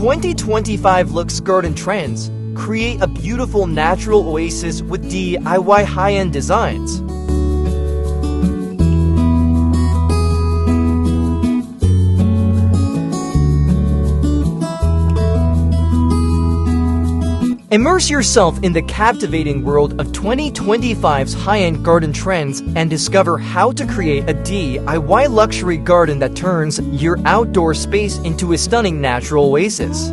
2025 Luxe garden trends create a beautiful natural oasis with DIY high-end designs. Immerse yourself in the captivating world of 2025's high-end garden trends and discover how to create a DIY luxury garden that turns your outdoor space into a stunning natural oasis.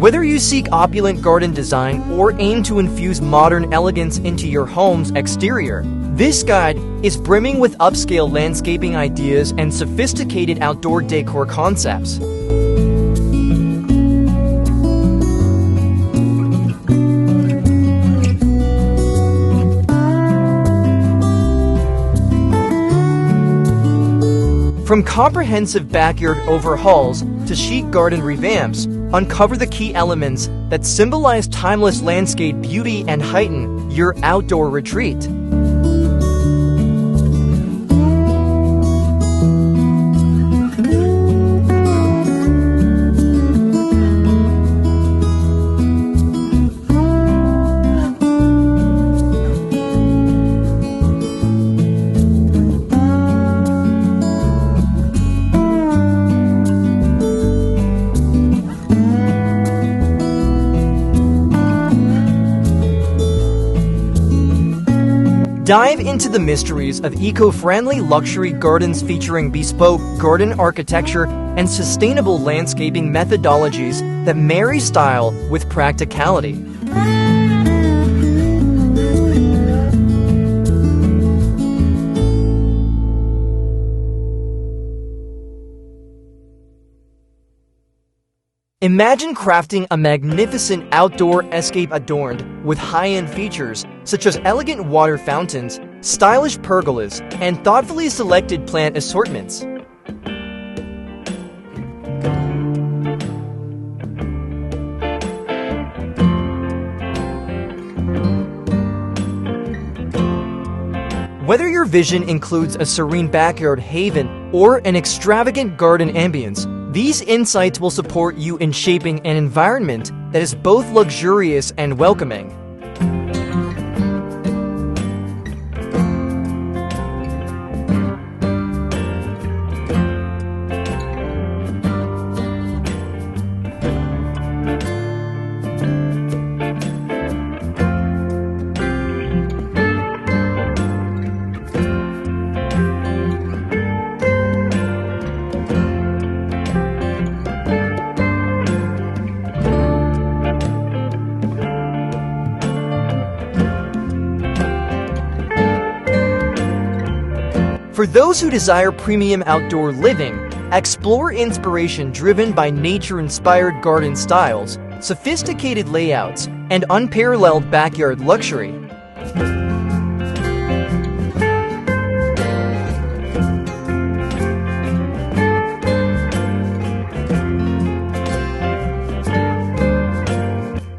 Whether you seek opulent garden design or aim to infuse modern elegance into your home's exterior, this guide is brimming with upscale landscaping ideas and sophisticated outdoor decor concepts. From comprehensive backyard overhauls to chic garden revamps, uncover the key elements that symbolize timeless landscape beauty and heighten your outdoor retreat. Dive into the mysteries of eco-friendly luxury gardens featuring bespoke garden architecture and sustainable landscaping methodologies that marry style with practicality. Imagine crafting a magnificent outdoor escape adorned with high-end features such as elegant water fountains, stylish pergolas, and thoughtfully selected plant assortments. Whether your vision includes a serene backyard haven or an extravagant garden ambience, these insights will support you in shaping an environment that is both luxurious and welcoming. For those who desire premium outdoor living, explore inspiration driven by nature-inspired garden styles, sophisticated layouts, and unparalleled backyard luxury.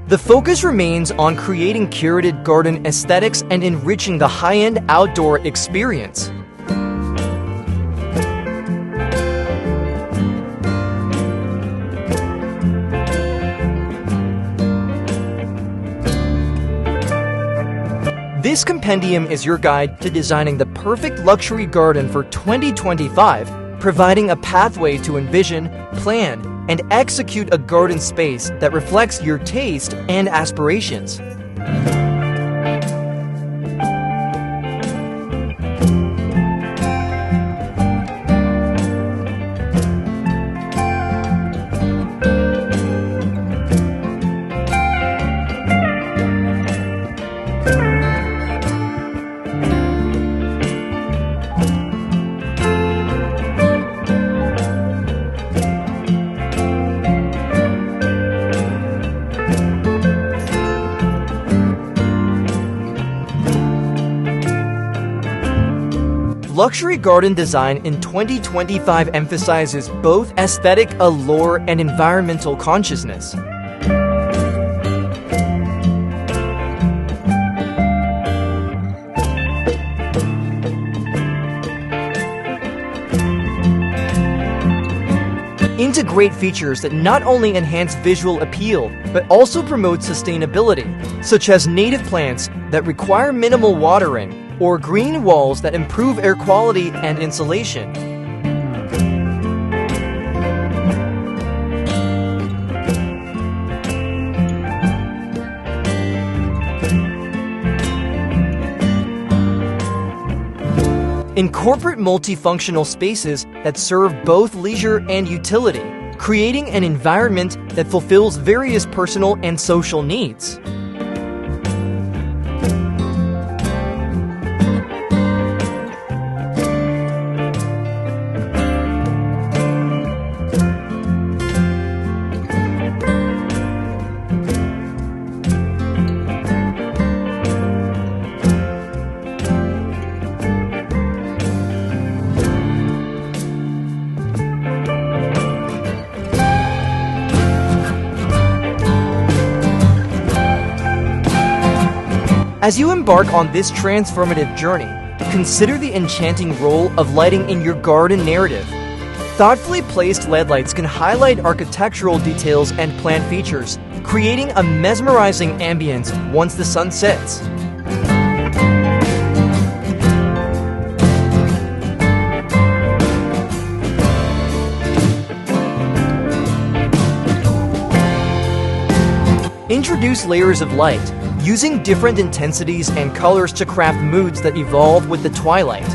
The focus remains on creating curated garden aesthetics and enriching the high-end outdoor experience. This compendium is your guide to designing the perfect luxury garden for 2025, providing a pathway to envision, plan, and execute a garden space that reflects your taste and aspirations. Luxury garden design in 2025 emphasizes both aesthetic allure and environmental consciousness. Integrate features that not only enhance visual appeal, but also promote sustainability, such as native plants that require minimal watering, or green walls that improve air quality and insulation. Incorporate multifunctional spaces that serve both leisure and utility, creating an environment that fulfills various personal and social needs. As you embark on this transformative journey, consider the enchanting role of lighting in your garden narrative. Thoughtfully placed LED lights can highlight architectural details and plant features, creating a mesmerizing ambience once the sun sets. Introduce layers of light, using different intensities and colors to craft moods that evolve with the twilight.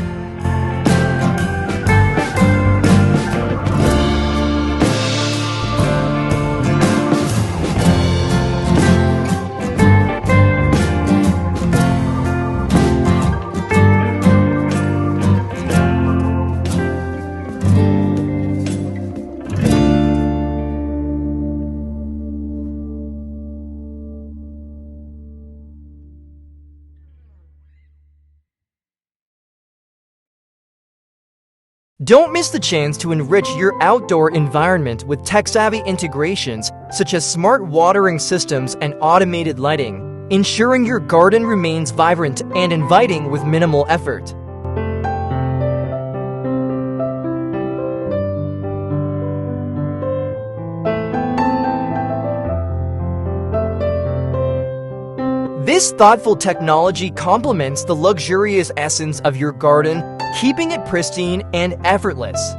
Don't miss the chance to enrich your outdoor environment with tech-savvy integrations such as smart watering systems and automated lighting, ensuring your garden remains vibrant and inviting with minimal effort. This thoughtful technology complements the luxurious essence of your garden, keeping it pristine and effortless.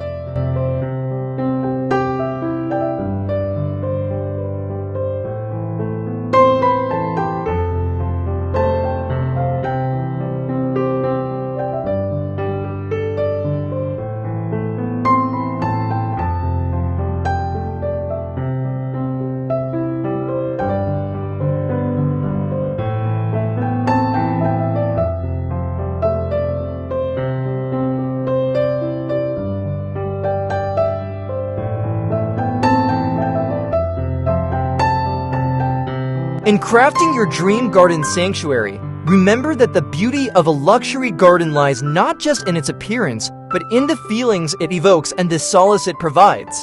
In crafting your dream garden sanctuary, remember that the beauty of a luxury garden lies not just in its appearance, but in the feelings it evokes and the solace it provides.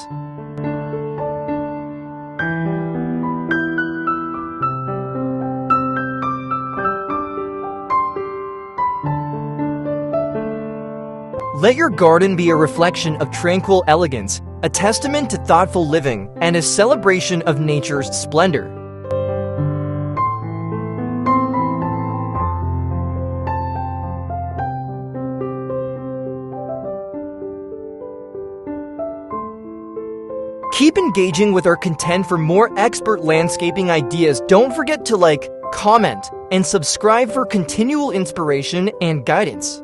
Let your garden be a reflection of tranquil elegance, a testament to thoughtful living, and a celebration of nature's splendor. Keep engaging with our content for more expert landscaping ideas. Don't forget to like, comment, and subscribe for continual inspiration and guidance.